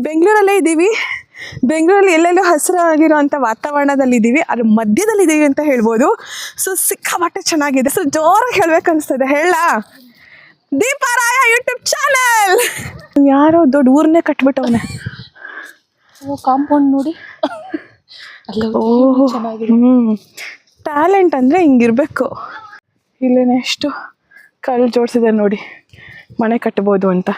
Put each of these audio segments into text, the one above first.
ಬೆಂಗಳೂರಲ್ಲೇ ಇದ್ದೀವಿ. ಬೆಂಗಳೂರಲ್ಲಿ ಎಲ್ಲೆಲ್ಲೂ ಹಸಿರಾಗಿರುವಂಥ ವಾತಾವರಣದಲ್ಲಿದ್ದೀವಿ, ಅದ್ರ ಮಧ್ಯದಲ್ಲಿದ್ದೀವಿ ಅಂತ ಹೇಳ್ಬೋದು. ಸೊ ಸಿಕ್ಕಾಪಟ್ಟೆ ಚೆನ್ನಾಗಿದೆ. ಸೊ ಜೋರಾಗಿ ಹೇಳ್ಬೇಕು ಅನಿಸ್ತದೆ. ಹೇಳ ದೀಪಾರಾಯ ಯೂಟ್ಯೂಬ್ ಚಾನಲ್. ಯಾರೋ ದೊಡ್ಡ ಊರನ್ನೇ ಕಟ್ಬಿಟ್ಟವನೆ. ಕಾಂಪೌಂಡ್ ನೋಡಿ. ಟ್ಯಾಲೆಂಟ್ ಅಂದರೆ ಹಿಂಗಿರ್ಬೇಕು. ಇಲ್ಲೇನೆ ಎಷ್ಟು ಕಲ್ಲು ಜೋಡಿಸಿದೆ ನೋಡಿ, ಮನೆ ಕಟ್ಬೋದು ಅಂತ.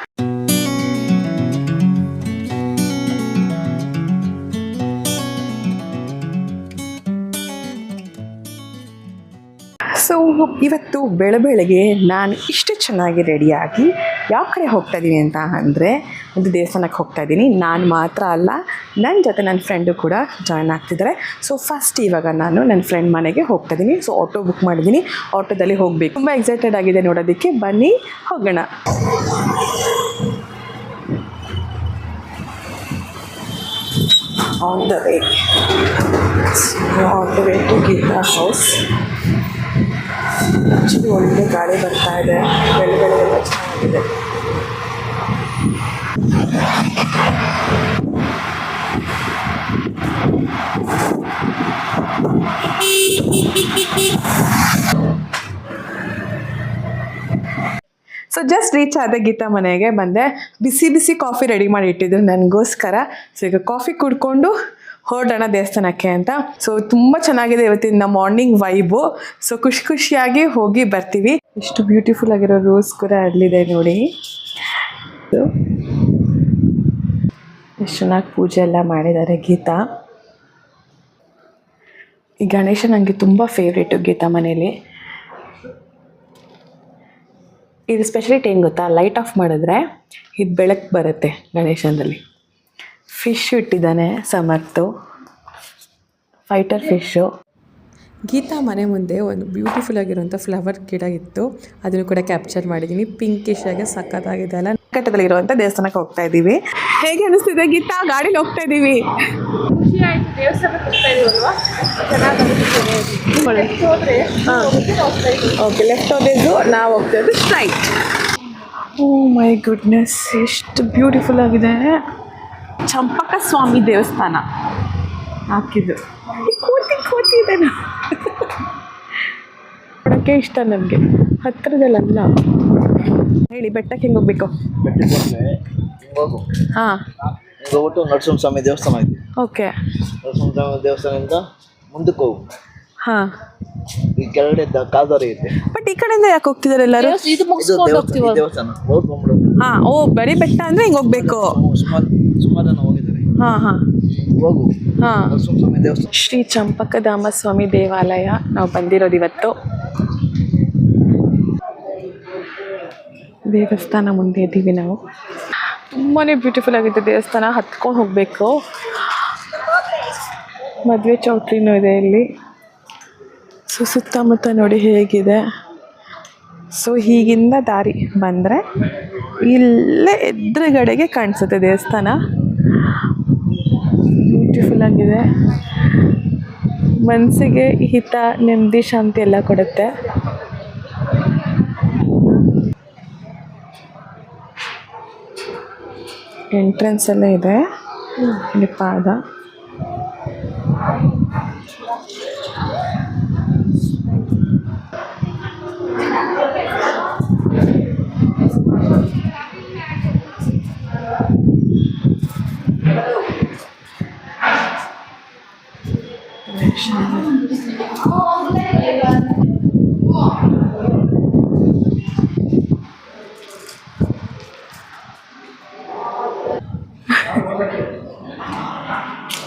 ಸೊ ಇವತ್ತು ಬೆಳಗ್ಗೆ ನಾನು ಇಷ್ಟು ಚೆನ್ನಾಗಿ ರೆಡಿಯಾಗಿ ಯಾವ ಕಡೆ ಹೋಗ್ತಾ ಇದ್ದೀನಿ ಅಂತ ಅಂದರೆ ಒಂದು ದೇವಸ್ಥಾನಕ್ಕೆ ಹೋಗ್ತಾ ಇದ್ದೀನಿ. ನಾನು ಮಾತ್ರ ಅಲ್ಲ, ನನ್ನ ಜೊತೆ ನನ್ನ ಫ್ರೆಂಡು ಕೂಡ ಜಾಯ್ನ್ ಆಗ್ತಿದ್ದಾರೆ. ಸೊ ಫಸ್ಟ್ ಇವಾಗ ನಾನು ನನ್ನ ಫ್ರೆಂಡ್ ಮನೆಗೆ ಹೋಗ್ತಾ ಇದ್ದೀನಿ. ಸೊ ಆಟೋ ಬುಕ್ ಮಾಡಿದ್ದೀನಿ, ಆಟೋದಲ್ಲಿ ಹೋಗಬೇಕು. ತುಂಬ ಎಕ್ಸೈಟೆಡ್ ಆಗಿದೆ ನೋಡೋದಕ್ಕೆ. ಬನ್ನಿ ಹೋಗೋಣ. On the way to Geetha house. Actually ಒಳ್ಳೆ ಗಾಳಿ ಬರ್ತಾ ಇದೆ, ಬೆಳಗ್ಗೆ ಎಲ್ಲ ಚೆನ್ನಾಗಿದೆ. ಸೊ ಜಸ್ಟ್ ರೀಚ್ ಆದ ಗೀತಾ ಮನೆಗೆ ಬಂದೆ. ಬಿಸಿ ಬಿಸಿ ಕಾಫಿ ರೆಡಿ ಮಾಡಿ ಇಟ್ಟಿದ್ರು ನನಗೋಸ್ಕರ. ಸೊ ಈಗ ಕಾಫಿ ಕುಡ್ಕೊಂಡು ಹೊರಡೋಣ ದೇವಸ್ಥಾನಕ್ಕೆ ಅಂತ. ಸೊ ತುಂಬ ಚೆನ್ನಾಗಿದೆ ಇವತ್ತಿನ ಮಾರ್ನಿಂಗ್ ವೈಬು. ಸೊ ಖುಷಿಯಾಗಿ ಹೋಗಿ ಬರ್ತೀವಿ. ಎಷ್ಟು ಬ್ಯೂಟಿಫುಲ್ ಆಗಿರೋ ರೋಸ್ ಕೂಡ ಅರಳಿದೆ ನೋಡಿ. ಎಷ್ಟು ಚೆನ್ನಾಗಿ ಪೂಜೆ ಎಲ್ಲ ಮಾಡಿದ್ದಾರೆ ಗೀತಾ. ಈ ಗಣೇಶ ನನಗೆ ತುಂಬ ಫೇವ್ರೇಟು ಗೀತಾ ಮನೇಲಿ. ಇದು ಸ್ಪೆಷಲಿಟಿ ಏನು ಗೊತ್ತಾ, ಲೈಟ್ ಆಫ್ ಮಾಡಿದ್ರೆ ಇದು ಬೆಳಕು ಬರುತ್ತೆ ಗಣೇಶನಲ್ಲಿ. ಫಿಶ್ ಇಟ್ಟಿದ್ದಾನೆ ಸಮರ್ಥು, ಫೈಟರ್ ಫಿಶ್ಶು. ಗೀತಾ ಮನೆ ಮುಂದೆ ಒಂದು ಬ್ಯೂಟಿಫುಲ್ ಆಗಿರುವಂಥ ಫ್ಲವರ್ ಗಿಡ ಇತ್ತು, ಅದನ್ನು ಕೂಡ ಕ್ಯಾಪ್ಚರ್ ಮಾಡಿದ್ದೀನಿ. ಪಿಂಕಿಶ್ ಆಗಿ ಸಖತ್ತಾಗಿದೆ ಅಲ್ಲ. ಕಟ್ಟದಲ್ಲಿರುವಂಥ ದೇವಸ್ಥಾನಕ್ಕೆ ಹೋಗ್ತಾ ಇದ್ದೀವಿ. ಹೇಗೆ ಅನಿಸ್ತಿದೆ ಗೀತಾ? ಗಾಡೀಲಿ ಹೋಗ್ತಾ ಇದ್ದೀವಿ. ಖುಷಿ ಆಯಿತು. ದೇವಸ್ಥಾನಕ್ಕೆ ಹೋಗ್ತಾ ಇದೀವಲ್ವಾ, ಓಕೆ, ಲೆಫ್ಟ್ ಹೋದಿದ್ದು, ನಾವು ಹೋಗ್ತಾ ಇದ್ದು ಸ್ಟ್ರೈಟ್. ಓ ಮೈ ಗುಡ್ನೆಸ್, ಎಷ್ಟು ಬ್ಯೂಟಿಫುಲ್ ಆಗಿದೆ. ಚಂಪಕ ಸ್ವಾಮಿ ದೇವಸ್ಥಾನ ಹಾಕಿದ್ದು. ಕೋತಿ ಇದೆ ನೋಡೋಕ್ಕೆ ಇಷ್ಟ ನನಗೆ. ಹತ್ತಿರದಲ್ಲ ಹೇಳಿ, ಬೆಟ್ಟಕ್ಕೆ ಹೆಂಗೆ ಹೋಗ್ಬೇಕು? ಹಾಂ, ಹೋಗ್ಬಿಟ್ಟು ನರಸಿಂಹಸ್ವಾಮಿ ದೇವಸ್ಥಾನ ಐತಿ. ಓಕೆ, ನರಸಿಂಹಸ್ವಾಮಿ ದೇವಸ್ಥಾನದಿಂದ ಮುಂದಕ್ಕೆ ಹೋಗು. ಹಾಂ, ಈ ಕೆಳಗಡೆ ಕಾಲ್ದಾರಿ ಐತೆ. ಬಟ್ ಈ ಕಡೆಯಿಂದ ಯಾಕೆ ಹೋಗ್ತಿದ್ದಾರೆ ಎಲ್ಲರೂ? ಇದು ಮುಗಿಸ್ಕೊಂಡು ಹೋಗ್ತೀವಿ ದೇವಸ್ಥಾನ ಹೋಗ್ಬಿಟ್ಟು. ಹಾಂ, ಓ ಬರೀ ಬೆಟ್ಟ ಅಂದರೆ ಹಿಂಗೆ ಹೋಗ್ಬೇಕು. ಸುಮಾರು ಜನ ಹೋಗಿದ್ದಾರೆ. ಹಾಂ ಹೋಗು. ಹಾಂ, ನರಸಿಂಹಸ್ವಾಮಿ ದೇವಸ್ಥಾನ, ಶ್ರೀ ಚಂಪಕಧಾಮ ಸ್ವಾಮಿ ದೇವಾಲಯ ನಾವು ಬಂದಿರೋದು ಇವತ್ತು. ದೇವಸ್ಥಾನ ಮುಂದೆ ಇದ್ದೀವಿ ನಾವು. ತುಂಬಾ ಬ್ಯೂಟಿಫುಲ್ ಆಗಿದೆ ದೇವಸ್ಥಾನ. ಹತ್ಕೊಂಡು ಹೋಗಬೇಕು. ಮದುವೆ ಚೌಟ್ರಿನೂ ಇದೆ ಇಲ್ಲಿ. ಸೊ ಸುತ್ತಮುತ್ತ ನೋಡಿ ಹೇಗಿದೆ. ಸೊ ಹೀಗಿಂದ ದಾರಿ ಬಂದರೆ ಇಲ್ಲೇ ಎದುರುಗಡೆಗೆ ಕಾಣಿಸುತ್ತೆ ದೇವಸ್ಥಾನ. ಬ್ಯೂಟಿಫುಲ್ ಆಗಿದೆ. ಮನಸ್ಸಿಗೆ ಹಿತ, ನೆಮ್ಮದಿ, ಶಾಂತಿ ಎಲ್ಲ ಕೊಡುತ್ತೆ. ಎಂಟ್ರೆನ್ಸ್ ಎಲ್ಲ ಇದೆ. ಇಲ್ಲಿ ಪಾದ.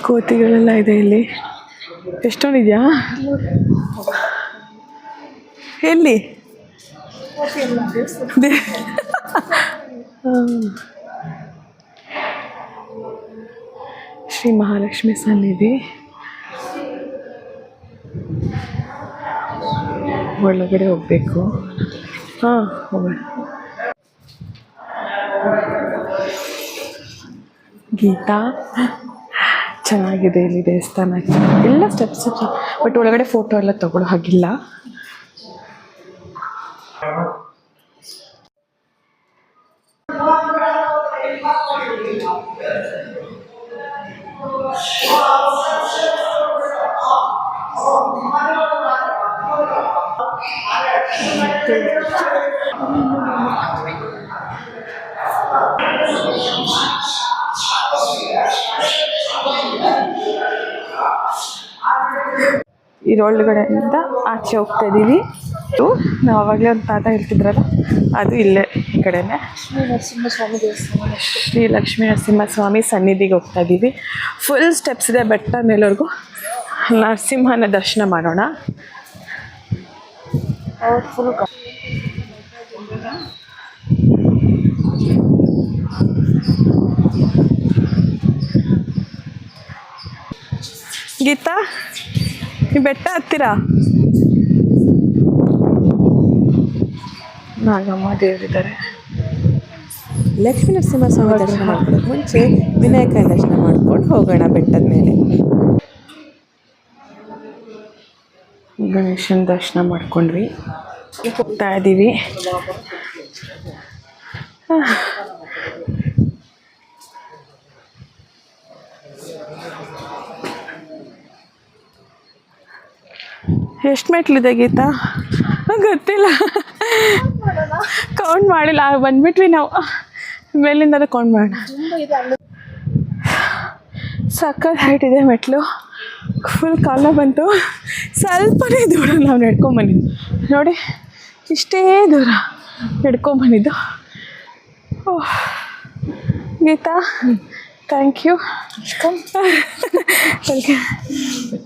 ಕೋತಿಗಳೆಲ್ಲ ಇದೆ ಇಲ್ಲಿ. ಎಷ್ಟೊಂದಿದೆಯಾ? ಎಲ್ಲಿ? ಶ್ರೀ ಮಹಾಲಕ್ಷ್ಮಿ ಸನ್ನಿಧಿ. ಒಳಗಡೆ ಹೋಗಬೇಕು. ಹಾಂ, ಹೋಗೋಣ. ಗೀತಾ ಚೆನ್ನಾಗಿದೆ ಇಲ್ಲಿ ದೇವಸ್ಥಾನ. ಎಲ್ಲ ಸ್ಟೆಪ್ಸ್, ಬಟ್ ಒಳಗಡೆ ಫೋಟೋ ಎಲ್ಲ ತಗೊಳ್ಳೋ ಹಾಗಿಲ್ಲ. ಇದರೊಳಗಡೆಯಿಂದ ಆಚೆ ಹೋಗ್ತಾ ಇದ್ದೀವಿ. ನಾವು ಆವಾಗಲೇ ಒಂದು ತಾತ ಹೇಳ್ತಿದ್ರಲ್ಲ, ಅದು ಇಲ್ಲೇ ಈ ಕಡೆನೇ ನರಸಿಂಹಸ್ವಾಮಿ ದೇವಸ್ಥಾನ. ಶ್ರೀ ಲಕ್ಷ್ಮೀ ನರಸಿಂಹಸ್ವಾಮಿ ಸನ್ನಿಧಿಗೆ ಹೋಗ್ತಾ ಇದ್ದೀವಿ. ಫುಲ್ ಸ್ಟೆಪ್ಸ್ ಇದೆ ಬೆಟ್ಟ ಮೇಲವರೆಗೂ. ನರಸಿಂಹನ ದರ್ಶನ ಮಾಡೋಣ. ಫುಲ್ ಗೀತಾ, ಈ ಬೆಟ್ಟ ಹತ್ತಿರ ನಾಗಮ್ಮ ದೇವರಿದ್ದಾರೆ. ಲಕ್ಷ್ಮೀ ನರಸಿಂಹಸ್ವಾಮಿ ದರ್ಶನ ಮಾಡ್ಕೊಳ್ಳೋಕೆ ಮುಂಚೆ ವಿನಾಯಕನ ದರ್ಶನ ಮಾಡ್ಕೊಂಡು ಹೋಗೋಣ ಬೆಟ್ಟದ ಮೇಲೆ. ಗಣೇಶನ ದರ್ಶನ ಮಾಡ್ಕೊಂಡ್ವಿ, ಹೋಗ್ತಾ ಇದ್ದೀವಿ. ಎಷ್ಟು ಮೆಟ್ಲಿದೆ ಗೀತಾ? ಗೊತ್ತಿಲ್ಲ, ಕೌಂಟ್ ಮಾಡಿಲ್ಲ. ಬಂದ್ಬಿಟ್ವಿ ನಾವು ಮೇಲಿಂದ ಕೌಂಟ್ ಮಾಡೋಣ. ಸಕ್ಕತ್ ಹೈಟ್ ಇದೆ ಮೆಟ್ಲು. ಫುಲ್ ಕಾಲ ಬಂತು. ಸ್ವಲ್ಪನೇ ದೂರ ನಾವು ನಡ್ಕೊಂಬಂದಿದ್ದು ನೋಡಿ, ಇಷ್ಟೇ ದೂರ ನಡ್ಕೊಂಬಂದಿದ್ದು. ಓಹ್ ಗೀತಾ, ಥ್ಯಾಂಕ್ ಯು.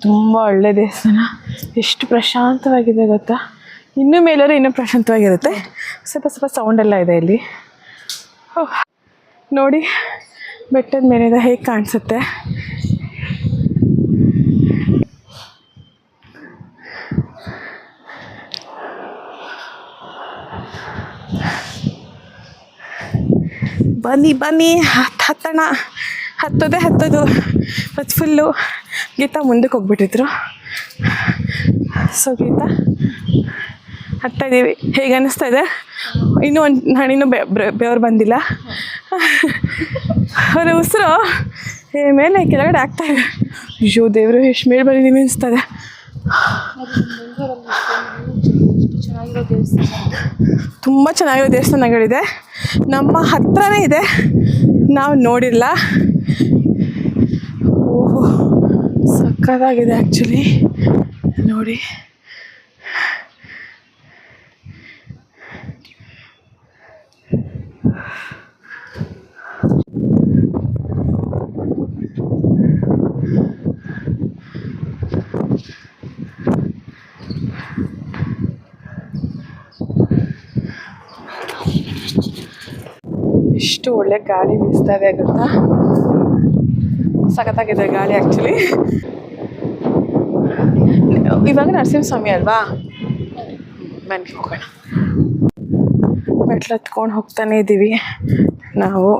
ತುಂಬ ಒಳ್ಳೆ ದೇವಸ್ಥಾನ. ಎಷ್ಟು ಪ್ರಶಾಂತವಾಗಿದೆ ಗೊತ್ತಾ? ಇನ್ನೂ ಮೇಲೋರು ಇನ್ನೂ ಪ್ರಶಾಂತವಾಗಿರುತ್ತೆ. ಸ್ವಲ್ಪ ಸೌಂಡೆಲ್ಲ ಇದೆ ಇಲ್ಲಿ. ಓಹ್ ನೋಡಿ ಬೆಟ್ಟದ ಮೇಲಿಂದ ಹೇಗೆ ಕಾಣಿಸುತ್ತೆ. ಬನ್ನಿ ಹತ್ತೋಣ. ಹತ್ತೋದು ಮತ್ತು ಫುಲ್ಲು. ಗೀತಾ ಮುಂದಕ್ಕೆ ಹೋಗ್ಬಿಟ್ಟಿದ್ರು. ಸೊ ಗೀತಾ ಹತ್ತಾ ಇದ್ದೀವಿ. ಹೇಗೆ ಅನ್ನಿಸ್ತಾ ಇದೆ? ಇನ್ನೂ ಒಂದು ಹಣಿನೂ ಬೆವರು ಬಂದಿಲ್ಲ. ಅವರ ಉಸಿರು ಮೇಲೆ ಕೆಳಗಡೆ ಆಗ್ತಾಯಿದೆ. ಅಯ್ಯೋ ದೇವರು, ಎಷ್ಟು ಮೇಲೆ ಬಂದಿದ್ದೀವಿ ಅನಿಸ್ತದೆ. ತುಂಬ ಚೆನ್ನಾಗಿರೋ ದೇವಸ್ಥಾನಗಳಿದೆ. ನಮ್ಮ ಹತ್ರನೇ ಇದೆ, ನಾವು ನೋಡಿಲ್ಲ. ಓಹೋ ಸಕ್ಕತ್ತಾಗಿದೆ ಆ್ಯಕ್ಚುಲಿ ನೋಡಿ. ಎಷ್ಟು ಒಳ್ಳೆ ಗಾಳಿ ಬೀಸ್ತಾ ಇದೆ ಗೊತ್ತಾ? ಸಖತ್ತಾಗಿದೆ ಗಾಳಿ ಆ್ಯಕ್ಚುಲಿ. ಇವಾಗ ನರಸಿಂಹಸ್ವಾಮಿ ಅಲ್ವಾ? ಬನ್ನಿ ಹೋಗೋಣ. ಮೆಟ್ಲು ಹತ್ಕೊಂಡು ಹೋಗ್ತಾನೆ ಇದ್ದೀವಿ ನಾವು.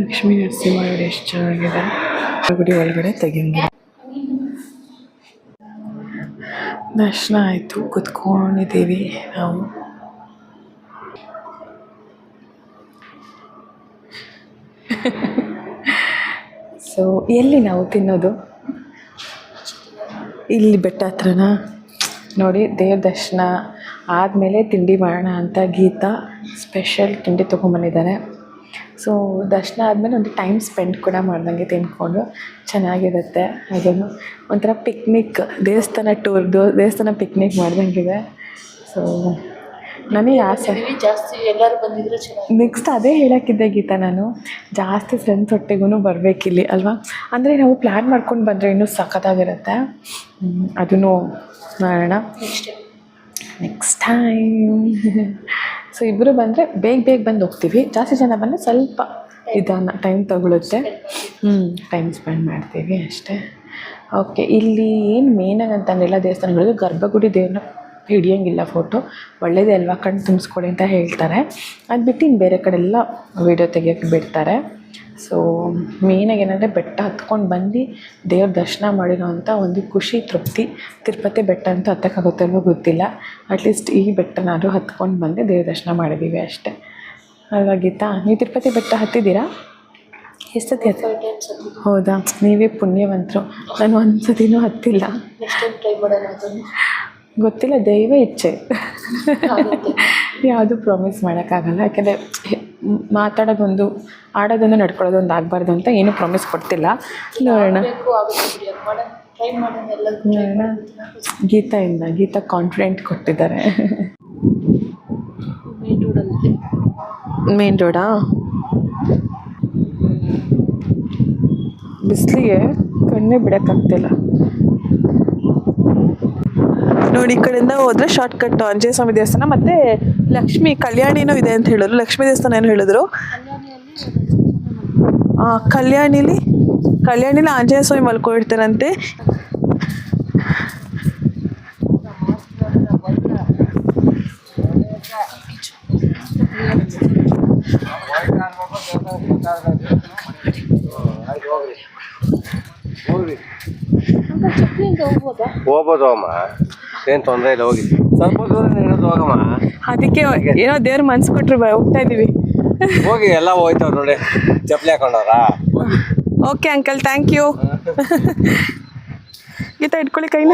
ಲಕ್ಷ್ಮೀ ನರಸಿಂಹ ಎಷ್ಟು ಚೆನ್ನಾಗಿದೆ. ಗುಡಿ ಒಳಗಡೆ ತೆಗಿಂಗಿದೆ. ದರ್ಶನ ಆಯಿತು, ಕುತ್ಕೊಂಡಿದ್ದೀವಿ ನಾವು. ಸೊ ಎಲ್ಲಿ ನಾವು ತಿನ್ನೋದು? ಇಲ್ಲಿ ಬೆಟ್ಟ ಹತ್ರನಾ? ನೋಡಿ, ದೇವ್ರ ದರ್ಶನ ಆದಮೇಲೆ ತಿಂಡಿ ಮಾಡೋಣ ಅಂತ ಗೀತಾ ಸ್ಪೆಷಲ್ ತಿಂಡಿ ತೊಗೊಂಬಂದಿದ್ದಾರೆ. ಸೊ ದರ್ಶನ ಆದಮೇಲೆ ಒಂದು ಟೈಮ್ ಸ್ಪೆಂಡ್ ಕೂಡ ಮಾಡ್ದಂಗೆ ತಿನ್ಕೊಂಡು ಚೆನ್ನಾಗಿರುತ್ತೆ. ಅದನ್ನು ಒಂಥರ ಪಿಕ್ನಿಕ್, ದೇವಸ್ಥಾನ ಟೂರ್ದು ದೇವಸ್ಥಾನ ಪಿಕ್ನಿಕ್ ಮಾಡ್ದಂಗಿದೆ. ಸೊ ನನಗೆ ಆಸೆ ಜಾಸ್ತಿ ಎಲ್ಲರೂ ಬಂದಿದ್ರೆ ಚೆನ್ನಾಗಿ. ನೆಕ್ಸ್ಟ್ ಅದೇ ಹೇಳೋಕ್ಕಿದ್ದೆ ಗೀತಾ, ನಾನು ಜಾಸ್ತಿ ಫ್ರೆಂಡ್ಸ್ ಒಟ್ಟಿಗೂ ಬರಬೇಕಿಲ್ಲಿ ಅಲ್ವಾ? ಅಂದರೆ ನಾವು ಪ್ಲ್ಯಾನ್ ಮಾಡ್ಕೊಂಡು ಬಂದರೆ ಇನ್ನೂ ಸಖತ್ತಾಗಿರುತ್ತೆ. ಅದನ್ನು ಮಾಡೋಣ. Next next time. ಸೊ ಇಬ್ಬರು ಬಂದರೆ ಬೇಗ ಬಂದು ಹೋಗ್ತೀವಿ. ಜಾಸ್ತಿ ಜನ ಬಂದರೆ ಸ್ವಲ್ಪ ಟೈಮ್ ತಗೊಳುತ್ತೆ. ಟೈಮ್ ಸ್ಪೆಂಡ್ ಮಾಡ್ತೀವಿ ಅಷ್ಟೇ. ಓಕೆ, ಇಲ್ಲಿ ಏನು ಮೇನಾಗಿ ಅಂತಂದೆಲ್ಲ ದೇವಸ್ಥಾನಗಳಿಗೆ ಗರ್ಭಗುಡಿ ದೇವ್ರನ್ನ ಹಿಡಿಯೋಂಗಿಲ್ಲ ಫೋಟೋ, ಒಳ್ಳೇದೇ ಅಲ್ವಾ, ಕಣ್ಣು ತುಂಬಿಸ್ಕೊಡಿ ಅಂತ ಹೇಳ್ತಾರೆ. ಅದು ಬಿಟ್ಟು ಇನ್ನು ಬೇರೆ ಕಡೆ ಎಲ್ಲ ವೀಡಿಯೋ ತೆಗಿಯೋಕ್ಕೆ ಬಿಡ್ತಾರೆ. ಸೊ ಮೇನಾಗಿ ಏನಂದರೆ ಬೆಟ್ಟ ಹತ್ಕೊಂಡು ಬಂದು ದೇವ್ರ ದರ್ಶನ ಮಾಡಿರೋವಂಥ ಒಂದು ಖುಷಿ, ತೃಪ್ತಿ. ತಿರುಪತಿ ಬೆಟ್ಟ ಅಂತೂ ಹತ್ತಕ್ಕಾಗುತ್ತಲ್ವೋ ಗೊತ್ತಿಲ್ಲ, ಅಟ್ಲೀಸ್ಟ್ ಈ ಬೆಟ್ಟನಾದರೂ ಹತ್ಕೊಂಡು ಬಂದು ದೇವ್ರ ದರ್ಶನ ಮಾಡಿದ್ದೀವಿ ಅಷ್ಟೇ ಅಲ್ವಾ ಗೀತಾ? ನೀವು ತಿರುಪತಿ ಬೆಟ್ಟ ಹತ್ತಿದ್ದೀರಾ? ಎಷ್ಟೊತ್ತಿ ಹತ್ತಿ? 5 times ಹತ್ತಿದ್ದು. ಹೌದಾ, ನೀವೇ ಪುಣ್ಯವಂತರು. ನಾನು ಒಂದು ಸತಿನೂ ಹತ್ತಿಲ್ಲ. ನೆಕ್ಸ್ಟ್ ಟೈಮ್ ಟ್ರೈ ಮಾಡೋಣ ಅದನ್ನು. ಗೊತ್ತಿಲ್ಲ, ದೈವ ಇಚ್ಛೆ. ಯಾವುದು ಪ್ರಾಮಿಸ್ ಮಾಡೋಕ್ಕಾಗಲ್ಲ, ಯಾಕೆಂದರೆ ಮಾತಾಡೋದೊಂದು, ಆಡೋದೊಂದು, ನಡ್ಕೊಳ್ಳೋದೊಂದು ಆಗಬಾರ್ದು ಅಂತ ಏನೂ ಪ್ರಾಮಿಸ್ ಕೊಡ್ತಿಲ್ಲ. ನೋಡೋಣ. ಬೇಕು ಆಗುತ್ತೆ ಬಿಡಿ, ಅದು ಮಾಡೋಣ, ಟ್ರೈ ಮಾಡೋಣ ಎಲ್ಲದಕ್ಕೂ. ನೋಡೋಣ. ಗೀತಾ ಕಾನ್ಫಿಡೆಂಟ್ ಕೊಟ್ಟಿದ್ದಾರೆ. ಮೇನ್ ರೋಡಲ್ಲಿ ಮೇನ್ ರೋಡಾ? ಬಿಸಿಲಿಗೆ ಕಣ್ಣೇ ಬಿಡೋಕ್ಕಾಗ್ತಿಲ್ಲ ನೋಡಿ. ಈ ಕಡೆಯಿಂದ ಹೋದರೆ ಶಾರ್ಟ್ಕಟ್ ಆಂಜನೇಯ ಸ್ವಾಮಿ ದೇವಸ್ಥಾನ ಮತ್ತು ಲಕ್ಷ್ಮೀ ಕಲ್ಯಾಣಿನೂ ಇದೆ ಅಂತ ಹೇಳಿದ್ರು. ಲಕ್ಷ್ಮೀ ದೇವಸ್ಥಾನ ಏನು ಹೇಳಿದ್ರು? ಕಲ್ಯಾಣಿಲಿ ಆಂಜನೇಯ ಸ್ವಾಮಿ ಮಲ್ಕೊಂಡಿರ್ತಾರಂತೆ. ಹೋಗ್ಬೋದು ಅಮ್ಮ, ಏನು ತೊಂದರೆ ಇಲ್ಲ, ಹೋಗಿ ಸ್ವಲ್ಪ ದೂರ ಇರೋದು ಹೋಗಮ್ಮ. ಅದಕ್ಕೆ ಏನೋ ದೇವ್ರ ಮನ್ಸು ಕೊಟ್ಟರು ಹೋಗ್ತಾ ಇದ್ದೀವಿ. ಹೋಗಿ ಎಲ್ಲ ಹೋಯ್ತವ್ರು ನೋಡಿ, ಚಪ್ಪಲಿ ಹಾಕೊಂಡವ್ರಾ? Okay uncle, thank you. Geeta ಇಟ್ಕೊಳ್ಳಿ ಕೈನ.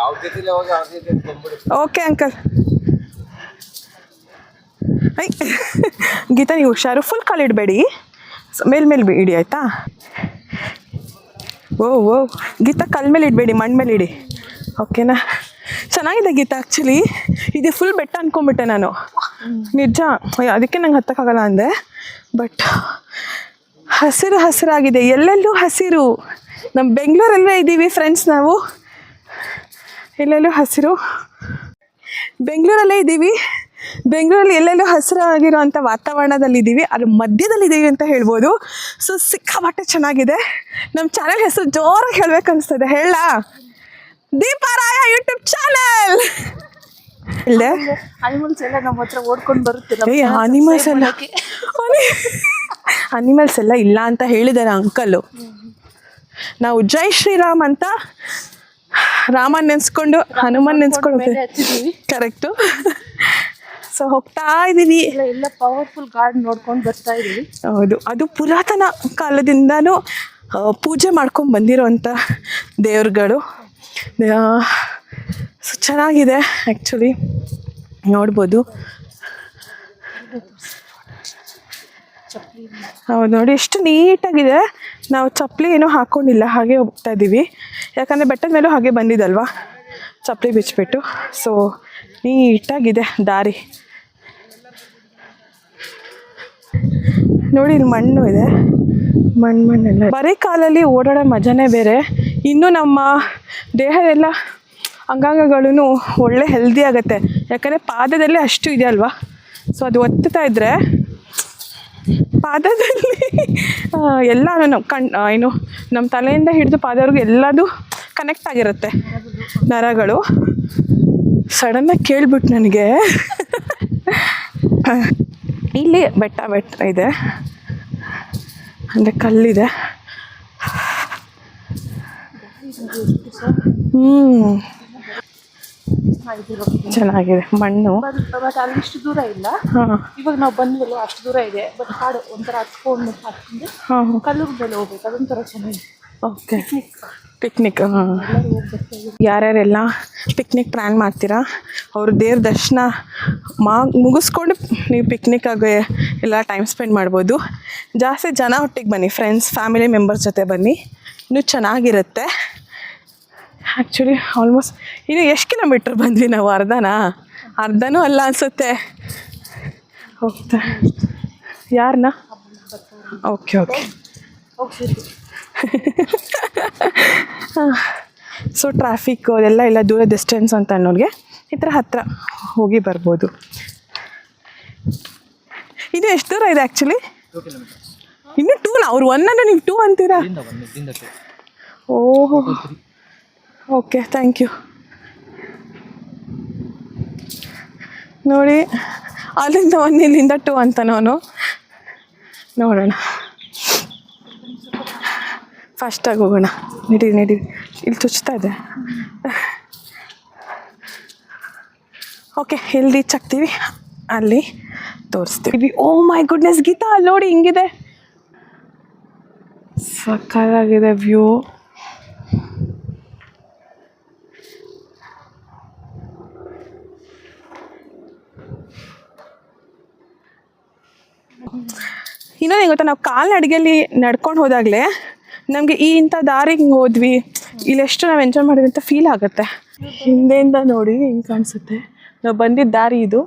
ಅವ್ರ ಜೊತೆಲೇ ಹೋಗಿ ಅವ್ರ ಜೊತೆ ಬಂದ್ಬಿಡಿ. Okay uncle. ಐ ಗೀತಾ, ನೀವು ಹುಷಾರು, ಫುಲ್ ಕಾಲಿಡಬೇಡಿ, ಮೇಲ್ ಇಡಿ ಆಯಿತಾ? ಓ ಗೀತಾ, ಕಲ್ ಮೇಲೆ ಇಡಬೇಡಿ, ಮಣ್ಣು ಮೇಲೆ ಇಡಿ, ಓಕೆನಾ? ಚೆನ್ನಾಗಿದೆ ಗೀತಾ. ಆ್ಯಕ್ಚುಲಿ ಇದು ಫುಲ್ ಬೆಟ್ಟ ಅಂದ್ಕೊಂಬಿಟ್ಟೆ ನಾನು, ನಿಜ. ಅದಕ್ಕೆ ನಂಗೆ ಹತ್ತಕ್ಕಾಗಲ್ಲ ಅಂದೆ. ಬಟ್ ಹಸಿರಾಗಿದೆ, ಎಲ್ಲೆಲ್ಲೂ ಹಸಿರು. ನಮ್ಮ ಬೆಂಗಳೂರಲ್ಲೇ ಇದ್ದೀವಿ ಫ್ರೆಂಡ್ಸ್, ನಾವು ಎಲ್ಲೆಲ್ಲೂ ಹಸಿರು. ಬೆಂಗಳೂರಲ್ಲೇ ಇದ್ದೀವಿ, ಬೆಂಗಳೂರಲ್ಲಿ ಎಲ್ಲೆಲ್ಲೂ ಹಸಿರಾಗಿರೋಂಥ ವಾತಾವರಣದಲ್ಲಿದ್ದೀವಿ, ಅದ್ರ ಮಧ್ಯದಲ್ಲಿದ್ದೀವಿ ಅಂತ ಹೇಳ್ಬೋದು. ಸೊ ಸಿಕ್ಕಾಪಟ್ಟೆ ಚೆನ್ನಾಗಿದೆ. ನಮ್ಮ ಚಾನಲ್ ಹೆಸರು ಜೋರಾಗಿ ಹೇಳ್ಬೇಕು ಅನಿಸ್ತದೆ, ಹೇಳ? ದೀಪಾರಾಯ ಯೂಟ್ಯೂಬ್ ಚಾನಲ್. ಇಲ್ಲೇ ಅನಿಮಲ್ಸ್ ಎಲ್ಲ ನಮ್ಮ ಹತ್ರ ಓಡ್ಕೊಂಡು ಬರುತ್ತೆ. ಅನಿಮಲ್ಸ್ ಎಲ್ಲ ಇಲ್ಲ ಅಂತ ಹೇಳಿದ್ದಾರೆ ಅಂಕಲ್ಲು. ನಾವು ಜೈ ಶ್ರೀರಾಮ್ ಅಂತ ರಾಮನ್ ನೆನೆಸ್ಕೊಂಡು ಹನುಮಾನ್ ನೆನೆಸ್ಕೊಂಡು ಕರೆಕ್ಟು. ಸೊ ಹೋಗ್ತಾ ಇದ್ದೀವಿ. ಎಲ್ಲ ಪವರ್ಫುಲ್ ಗಾರ್ಡ್ ನೋಡ್ಕೊಂಡು ಬರ್ತಾ ಇದ್ದೀವಿ. ಹೌದು, ಅದು ಪುರಾತನ ಕಾಲದಿಂದನೂ ಪೂಜೆ ಮಾಡ್ಕೊಂಡು ಬಂದಿರೋವಂಥ ದೇವ್ರುಗಳು. ಸೊ ಚೆನ್ನಾಗಿದೆ ಆ್ಯಕ್ಚುಲಿ, ನೋಡ್ಬೋದು. ಹೌದು ನೋಡಿ, ಎಷ್ಟು ನೀಟಾಗಿದೆ. ನಾವು ಚಪ್ಪಲಿ ಏನೂ ಹಾಕ್ಕೊಂಡಿಲ್ಲ, ಹಾಗೆ ಹೋಗ್ತಾ ಇದ್ದೀವಿ. ಯಾಕಂದರೆ ಬೆಟ್ಟದ ಮೇಲೂ ಹಾಗೆ ಬಂದಿದ್ದಲ್ವ, ಚಪ್ಪಲಿ ಬಿಚ್ಚಿಬಿಟ್ಟು. ಸೊ ನೀಟಾಗಿದೆ ದಾರಿ. ನೋಡಿ, ಇಲ್ಲಿ ಮಣ್ಣು ಇದೆ, ಮಣ್ಣೆಲ್ಲ. ಬರೀ ಕಾಲಲ್ಲಿ ಓಡಾಡೋ ಮಜಾನೇ ಬೇರೆ. ಇನ್ನೂ ನಮ್ಮ ದೇಹದೆಲ್ಲ ಅಂಗಾಂಗಗಳೂ ಒಳ್ಳೆ ಹೆಲ್ದಿ ಆಗುತ್ತೆ. ಯಾಕಂದರೆ ಪಾದದಲ್ಲಿ ಅಷ್ಟು ಇದೆ ಅಲ್ವಾ. ಸೊ ಅದು ಒತ್ತುತ್ತಾ ಇದ್ದರೆ ಪಾದದಲ್ಲಿ ಎಲ್ಲ ಏನು ನಮ್ಮ ತಲೆಯಿಂದ ಹಿಡಿದು ಪಾದವರೆಗೂ ಎಲ್ಲದೂ ಕನೆಕ್ಟ್ ಆಗಿರುತ್ತೆ, ನರಗಳು. ಸಡನ್ನಾಗಿ ಕೇಳ್ಬಿಟ್ಟು ನನಗೆ ಇಲ್ಲಿ ಬೆಟ್ಟ ಇದೆ, ಅಂದರೆ ಕಲ್ಲಿದೆ. ಚೆನ್ನಾಗಿದೆ ಮಣ್ಣು. ಬಟ್ ಅಲ್ಲಿ ಇಷ್ಟು ದೂರ ಇಲ್ಲ. ಇವಾಗ ನಾವು ಬಂದ್ವಲ್ಲ ಅಷ್ಟು ದೂರ ಇದೆ. ಬಟ್ ಕಾಡು ಒಂಥರ ಹತ್ಕೊಂಡು ಕಲ್ಲೂರು ಮೇಲೆ ಹೋಗ್ಬೇಕು, ಅದೊಂಥರ ಚೆನ್ನಾಗಿದೆ. Okay, picnic. ಯಾರ್ಯಾರೆಲ್ಲ ಪಿಕ್ನಿಕ್ ಪ್ಲ್ಯಾನ್ ಮಾಡ್ತೀರಾ ಅವರು ದೇವ್ರ ದರ್ಶನ ಮುಗಿಸ್ಕೊಂಡು ನೀವು ಪಿಕ್ನಿಕ್ಕಾಗಿ ಎಲ್ಲ ಟೈಮ್ ಸ್ಪೆಂಡ್ ಮಾಡ್ಬೋದು. ಜಾಸ್ತಿ ಜನ ಒಟ್ಟಿಗೆ ಬನ್ನಿ, ಫ್ರೆಂಡ್ಸ್ ಫ್ಯಾಮಿಲಿ ಮೆಂಬರ್ಸ್ ಜೊತೆ ಬನ್ನಿ, ಇನ್ನೂ ಚೆನ್ನಾಗಿರುತ್ತೆ. ಆ್ಯಕ್ಚುಲಿ ಆಲ್ಮೋಸ್ಟ್ ಇನ್ನು ಎಷ್ಟು ಕಿಲೋಮೀಟ್ರ್ ಬಂದ್ವಿ ನಾವು? ಅರ್ಧನೂ ಅಲ್ಲ ಅನಿಸುತ್ತೆ ಹೋಗ್ತಾ. ಯಾರನ್ನ? ಓಕೆ ಸೊ ಟ್ರಾಫಿಕ್ ಅದೆಲ್ಲ ಇಲ್ಲ, ದೂರ ಡಿಸ್ಟೆನ್ಸ್ ಅಂತ ಅನ್ನೋರಿಗೆ ಈ ಥರ ಹತ್ತಿರ ಹೋಗಿ ಬರ್ಬೋದು. ಇದು ಎಷ್ಟು ದೂರ ಇದೆ ಆ್ಯಕ್ಚುಲಿ? ಇನ್ನು 2 ಅವ್ರು 1 ಅಂದರೆ ನೀವು 2 ಅಂತೀರಾ? ಓಹೋ ಓಕೆ, ಥ್ಯಾಂಕ್ ಯು. ನೋಡಿ, ಅಲ್ಲಿಂದ 1 ಇಲ್ಲಿಂದ 2 ಅಂತ ನಾನು ನೋಡೋಣ. ಫಾಸ್ಟಾಗಿ ಹೋಗೋಣ. ನಡೀರಿ, ಇಲ್ಲಿ ಚುಚ್ತಾ ಇದೆ. ಓಕೆ, ಎಲ್ಲಿ ರೀಚ್ ಆಗ್ತೀವಿ ಅಲ್ಲಿ ತೋರಿಸ್ತೀವಿ. ಓ ಮೈ ಗುಡ್ನೆಸ್ ಗೀತಾ, ಅಲ್ಲಿ ನೋಡಿ ಹಿಂಗಿದೆ, ಸಕ್ಕತ್ತಾಗಿದೆ ವ್ಯೂ. ಇನ್ನೊಂದು ಗೊತ್ತಾ, ನಾವು ಕಾಲ್ನಡಿಗೆಯಲ್ಲಿ ನಡ್ಕೊಂಡು ಹೋದಾಗಲೇ ನಮಗೆ ಇಂಥ ದಾರಿಗೆ ಹಿಂಗೆ ಹೋದ್ವಿ, ಇಲ್ಲೆಷ್ಟು ನಾವು ಎಂಜಾಯ್ ಮಾಡಿದ್ವಿ ಅಂತ ಫೀಲ್ ಆಗುತ್ತೆ. ಹಿಂದೆಯಿಂದ ನೋಡಿ ಹಿಂಗೆ ಕಾಣಿಸುತ್ತೆ. ನಾವು ಬಂದಿದ್ದ ದಾರಿ ಇದು.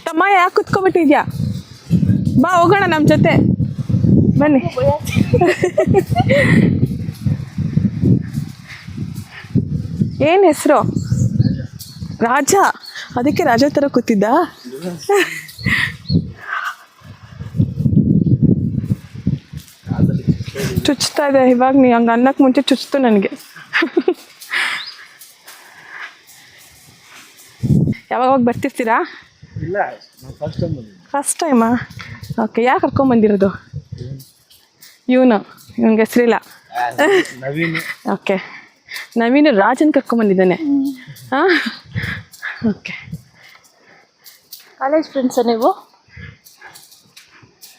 ತಮ್ಮ ಯಾಕೆ ಕುತ್ಕೊಬಿಟ್ಟಿದ್ಯಾ? ಬಾ ಹೋಗೋಣ ನಮ್ಮ ಜೊತೆ, ಬನ್ನಿ. ಏನು ಹೆಸರು? ರಾಜ. ಅದಕ್ಕೆ ರಾಜ ಥರ ಕೂತಿದ್ದ. ಚುಚ್ತಾ ಇದೆ ಇವಾಗ. ನೀ ಹಂಗೆ ಅನ್ನಕ್ಕೆ ಮುಂಚೆ ಚುಚ್ತು ನನಗೆ. ಯಾವಾಗ ಬರ್ತಿರ್ತೀರಾ? ಇಲ್ಲ, ನಾನು ಫಸ್ಟ್ ಟೈಮ್ ಬಂದಿದ್ದೀನಿ. ಫಸ್ಟ್ ಟೈಮಾ? ಓಕೆ. ಯಾಕೆ ಕರ್ಕೊಂಬಂದಿರೋದು? ಇವನಿಗೆ ಹೆಸರಿಲ್ಲ. ನವೀನ್. ಓಕೆ, ನವೀನ್ ರಾಜನ್ ಕರ್ಕೊಂಬಂದಿದ್ದಾನೆ. ಹಾಂ, ಓಕೆ. ಕಾಲೇಜ್ ಫ್ರೆಂಡ್ಸಾ ನೀವು?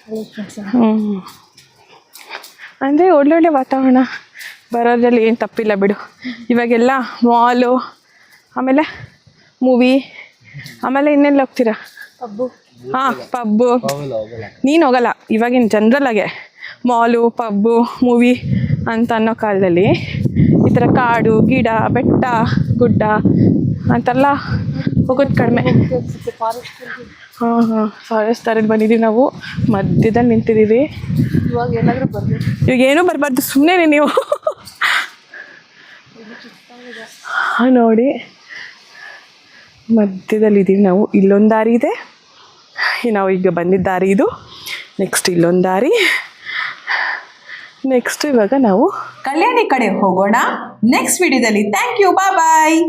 ಕಾಲೇಜ್ ಫ್ರೆಂಡ್ಸಾ? ಅಂದರೆ ಒಳ್ಳೊಳ್ಳೆ ವಾತಾವರಣ, ಬರೋದ್ರಲ್ಲಿ ಏನು ತಪ್ಪಿಲ್ಲ ಬಿಡು. ಇವಾಗೆಲ್ಲ ಮಾಲು, ಆಮೇಲೆ ಮೂವಿ, ಆಮೇಲೆ ಇನ್ನೆಲ್ಲ ಹೋಗ್ತೀರಾ? ಪಬ್ಬು. ಹಾಂ, ಪಬ್ಬು. ಹೋಗಲ್ಲ. ನೀನು ಹೋಗಲ್ಲ. ಇವಾಗಿನ ಜನರಲ್ಲಾಗೆ ಮಾಲು, ಪಬ್ಬು, ಮೂವಿ ಅಂತ ಅನ್ನೋ ಕಾಲದಲ್ಲಿ ಈ ಥರ ಕಾಡು, ಗಿಡ, ಬೆಟ್ಟ, ಗುಡ್ಡ ಅಂತೆಲ್ಲ ಹೋಗೋದು ಕಡಿಮೆ. ಹಾಂ, ಫಾರೆಸ್ಟ್ ಥರದ್ದು ಬಂದಿದ್ದೀವಿ ನಾವು. ಮಧ್ಯದಲ್ಲಿ ನಿಂತಿದ್ದೀವಿ. ಇವಾಗ ಏನಾದರೂ ಬರ್ಬೇಕು. ಇವಾಗ ಏನೂ ಬರಬಾರ್ದು, ಸುಮ್ಮನೆ ನೀವು. ನೋಡಿ, ಮಧ್ಯದಲ್ಲಿದ್ದೀವಿ ನಾವು. ಇಲ್ಲೊಂದು ದಾರಿ ಇದೆ, ನಾವು ಈಗ ಬಂದಿದ್ದ ದಾರಿ ಇದು. ನೆಕ್ಸ್ಟ್ ಇಲ್ಲೊಂದು ದಾರಿ. ನೆಕ್ಸ್ಟ್ ಇವಾಗ ನಾವು ಕಲ್ಯಾಣಿ ಕಡೆ ಹೋಗೋಣ ನೆಕ್ಸ್ಟ್ ವಿಡಿಯೋದಲ್ಲಿ. Thank you, bye.